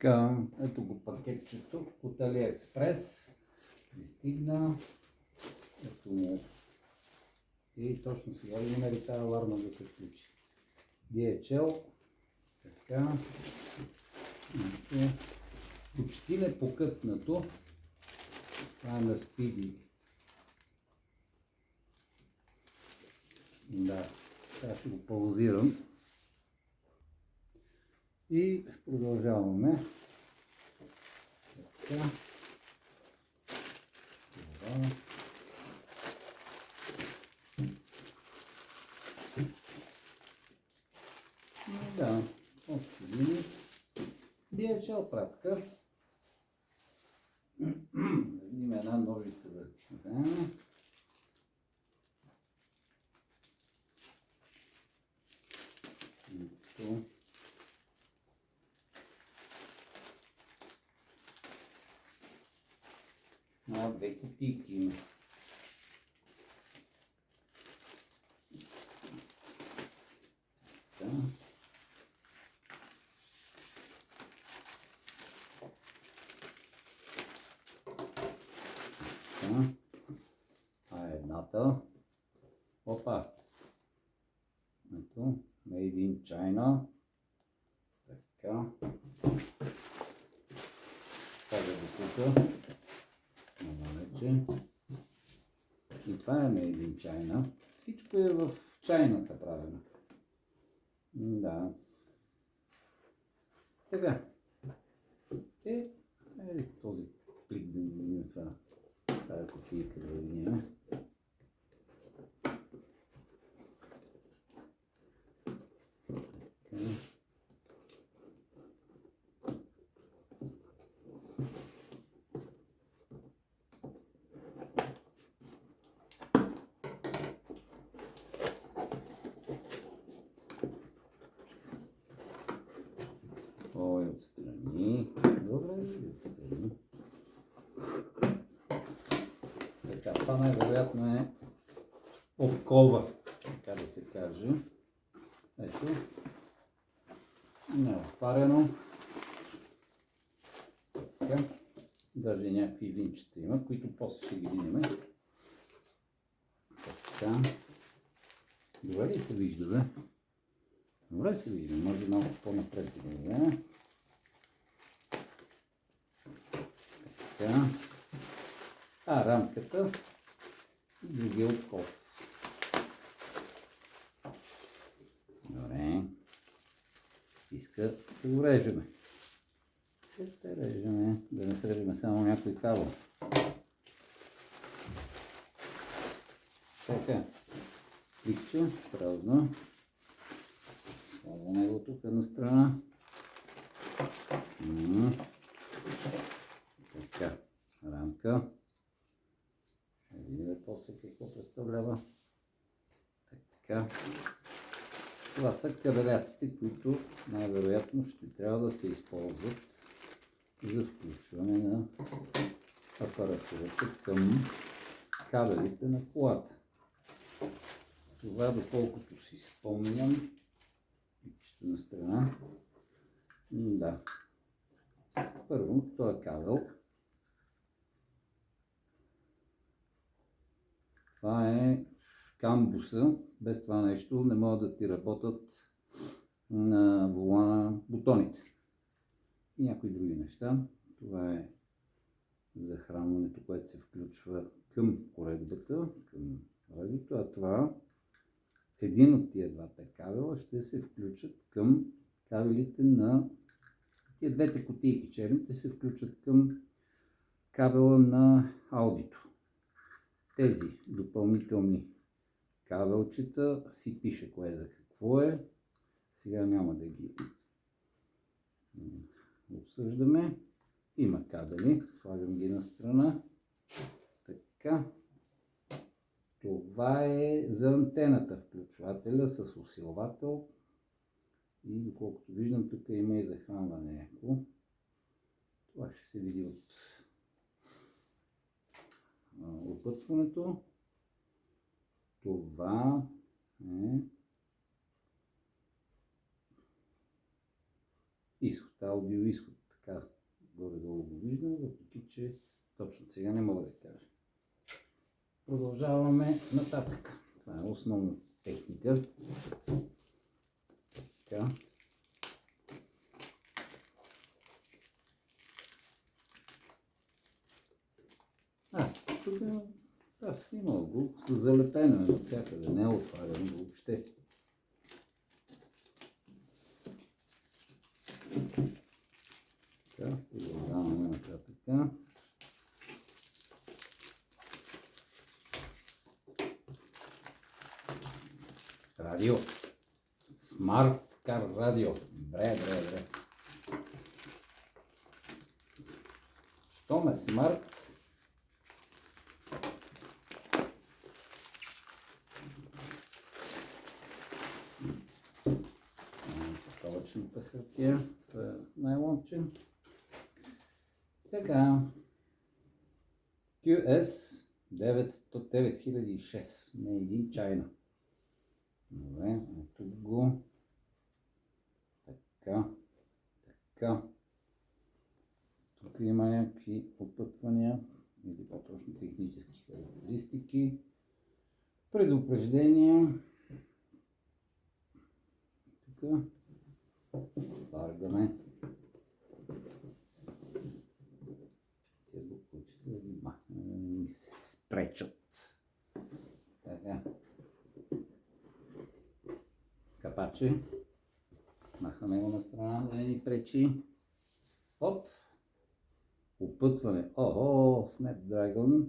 Така, ето го пакетчето от AliExpress. Пристигна. Ето му. И точно сега ли намери тази аларма да се включи. DHL. Така. Ето. Почти непокътнато. Това е на Speedy. Да, сега ще го паузирам. И продължаваме. Така. Това. Да, още линии. DHL пратка. Има една ножица да вземем. Две кутийки има. Така. А едната. Опа. Ето. Made in China. Така. Пазя го тук. И това е Made in China. Всичко е в чайната правено. Да. Така. Този плик да ни видим това. Тая кутийка да видим. Ой, отстрани. Добре, отстрани. Така, това най-вероятно е обкова, така да се каже. Ето. Не е отварено. Така. Даже някакви винчета има, които после ще ги видим. Така. Добре ли се вижда, бе? Добре се вижда, може малко по-напред да го вземе. Така. Рамката и другия откос. Добре. Иска да го режеме. Ще режеме, да не срежеме само някой кабел. Така. Пликче, празна. Слагам него тук на страна. Така. Рамка. Ще видим после какво представлява. Така. Това са кабеляците, които най-вероятно ще трябва да се използват за включване на апаратурата към кабелите на колата. Това, доколкото си спомням, пичета на страна. Да. Първо, този кабел. Това е камбуса. Без това нещо не могат да ти работят на волана бутоните и някои други неща. Това е захранването, което се включва към уредбата, към радиото, а това един от тия двата кабела ще се включат към кабелите на тия двете кутийки, черните се включат към кабела на аудито. Тези допълнителни кабелчета си пише кое за какво е. Сега няма да ги обсъждаме. Има кабели, слагам ги на страна. Така. Това е за антената, включвателя с усилвател. И доколкото виждам, тук има и захранване еко. Това ще се види от опътването. Това е изход, аудиоизход, така горе-долу го виждам, въпреки че точно сега не мога да кажа. Продължаваме нататък. Това е основна техника. Така. Тук снимал го, с залепено е навсякъде, не е отваряно въобще. Така, продължаваме нататък. Радио. Smart Car радио. Добре. Щом е смарт, пътовъчната хартия, това е найлонче. Така, QS 9006, Made in China. Добре, ето го. Така. Тук има някакви опътвания, или по-точно технически характеристики. Предупреждения. Тук. Варгаме. Тези буквички да ги махнем, да ми спречат. Така. Капаче. Махаме го на страна, да не ни пречи. Оп! Опътване. Snapdragon.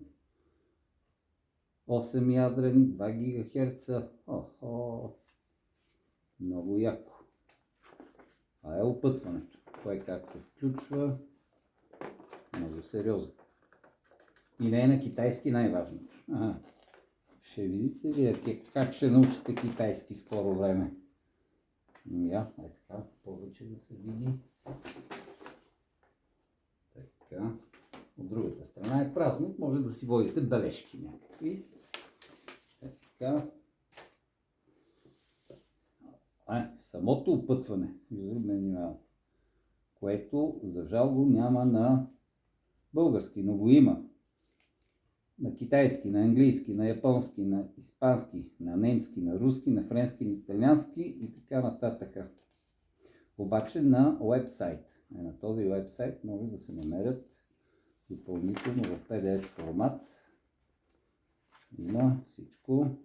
8 ядрен, 2 ГГц. Много яко. Това е опътването. Кое как се включва. Много сериозно. И не е на китайски най-важното. Ще видите ли как ще научите китайски в скоро време. Така, повече да се види. Така. От другата страна е празно, може да си водите бележки някакви. Така. Самото опътване, което за жал го няма на български, но го има. На китайски, на английски, на японски, на испански, на немски, на руски, на френски, на италиански и така нататък. Обаче на уебсайт. На този уебсайт може да се намерят допълнително в PDF формат. Има всичко.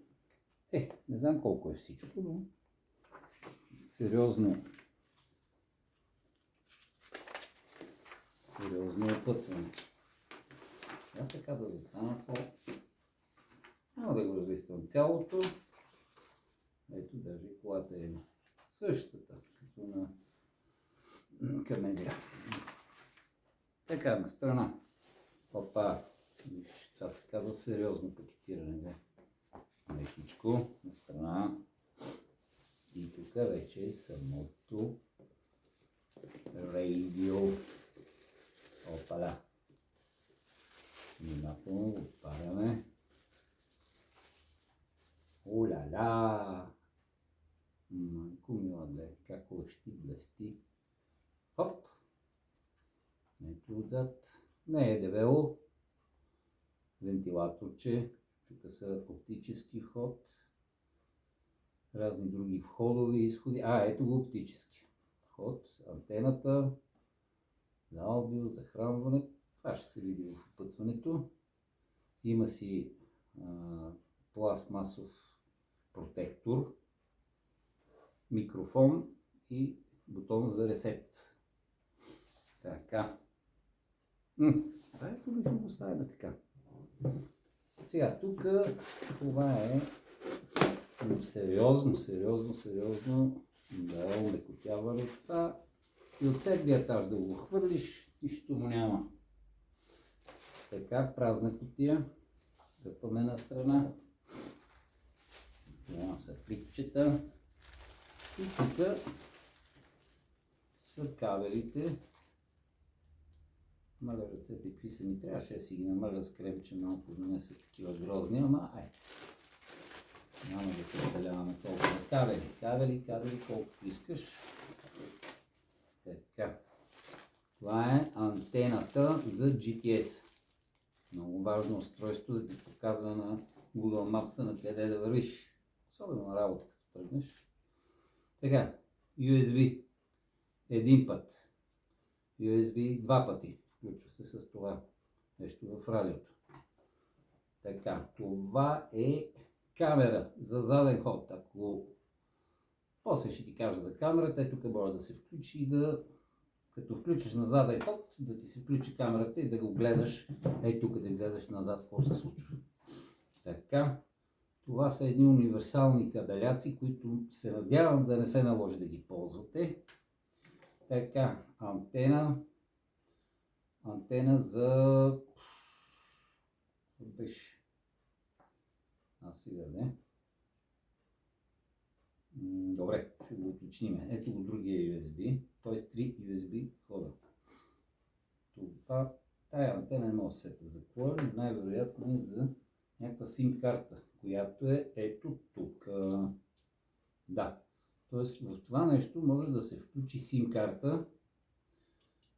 Не знам колко е всичко, но сериозно опътване. Така да застана няма да го разлиствам цялото. Ето, даже колата е същата, като на Камелия. Така, на страна. Това се казва сериозно пакетиране. Мехичко, на страна. И тук вече е самото радио. Опаля. Внимателно го отваряме. Оля-ля! Майко мила, как лъщи, блести. Хоп! Ето отзад. Не е дебело. Вентилаторче. Тук са оптически вход. Разни други входове, изходи. Ето го оптически вход. Антената. За аудио, захранване. Това ще се види в опътването. Има си пластмасов протектор, микрофон и бутон за ресет. Така. Ето лично го ставим така. Сега тук това е сериозно да улекотяване това и от седмия етаж да го хвърлиш, нищо му няма. Така, празна кутия, дъпаме на страна. Няма са клипчета. И тук са кабелите. Маля ръцете, какви са ми, трябваше да си ги намаля с кремче малко, да не са такива грозни, ама няма да се отделяваме толкова. Кабели, колкото искаш. Така. Това е антената за GPS. Много важно устройство да ти показва на Google Maps на къде да вървиш. Особено на работа, като тръгнеш. Така, USB един път. USB два пъти. Включва се с това нещо в радиото. Така, това е камера за заден ход. Ако после ще ти кажа за камерата, тук може да се включи и да, като включиш на заден ход, да ти се включи камерата и да го гледаш, тук да гледаш назад какво се случва. Така, това са едни универсални кабеляци, които се надявам да не се наложи да ги ползвате. Така, антена за... беше. Сега не. Добре, ще го уточним. Ето го другия USB, т.е. 3 USB хода. Тая антена не може да сета за какво е, но най-вероятно е за някаква SIM карта, която е ето тук. Да, т.е. в това нещо може да се включи SIM карта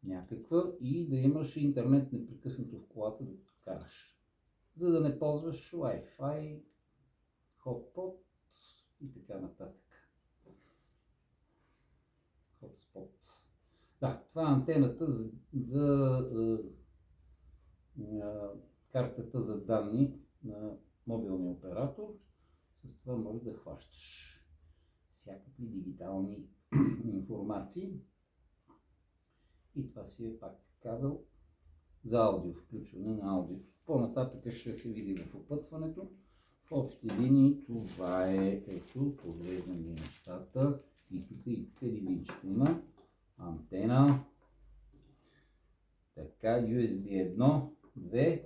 някаква и да имаш интернет непрекъснато в колата да караш. За да не ползваш Wi-Fi, hotspot и така нататък. Hotspot. Да, това е антената за картата за данни на мобилния оператор. С това може да хващаш всякакви дигитални информации. И това си е пак кабел за аудио, включване на аудио. По-нататък ще се види в опътването. В общи линии това е, ето, поглеждам ги нещата. И тук един винчето има. Антена. Така, USB 1, 2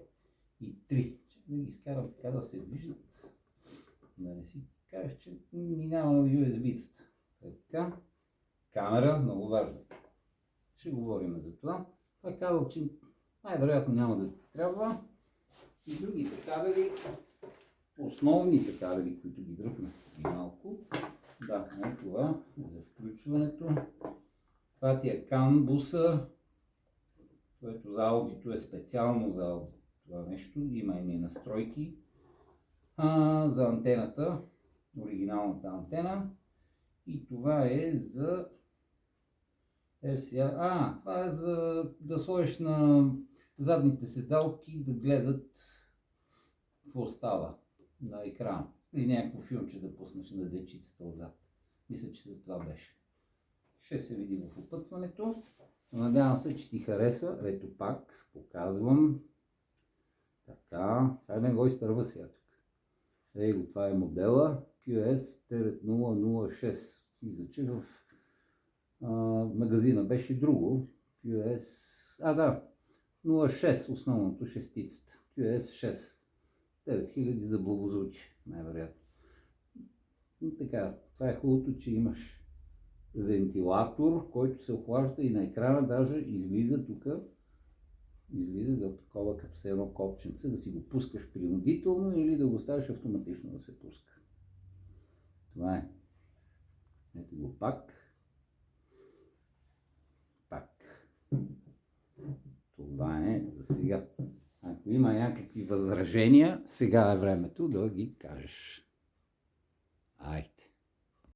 и 3. Да ги изкарам така да се виждат. Да не си кажеш, че минавам USB-цата. Така, камера, много важно. Ще говорим за това. Това е кабел, че най-вероятно няма да ти трябва. И другите кабели, основните кабели, които ги дръпнах и малко. Да, е това за включването. Това ти е CAN буса, което за аудито е специално за аудито. Това нещо има и настройки. За антената, оригиналната антена. И това е за RCR. Това е за да сложиш на задните седалки да гледат какво става на екрана. Или някакво филмче да пуснеш на дечицата отзад. Мисля, че за това беше. Ще се види в опътването. Надявам се, че ти харесва. Ето пак показвам. Така. Сега не го изтърва сега тук. Его, това е модела QS9006. Изаче в магазина беше друго. QS... 06 основното, шестицата. QS6. 9000 за благозвучие, най-вероятно. Така, това е хубавото, че имаш вентилатор, който се охлажда и на екрана даже излиза тук. Излиза да такова като с едно копченце, да си го пускаш принудително или да го оставиш автоматично да се пуска. Това е. Ето го пак. Това е за сега. Ако има някакви възражения, сега е времето да ги кажеш. Ай.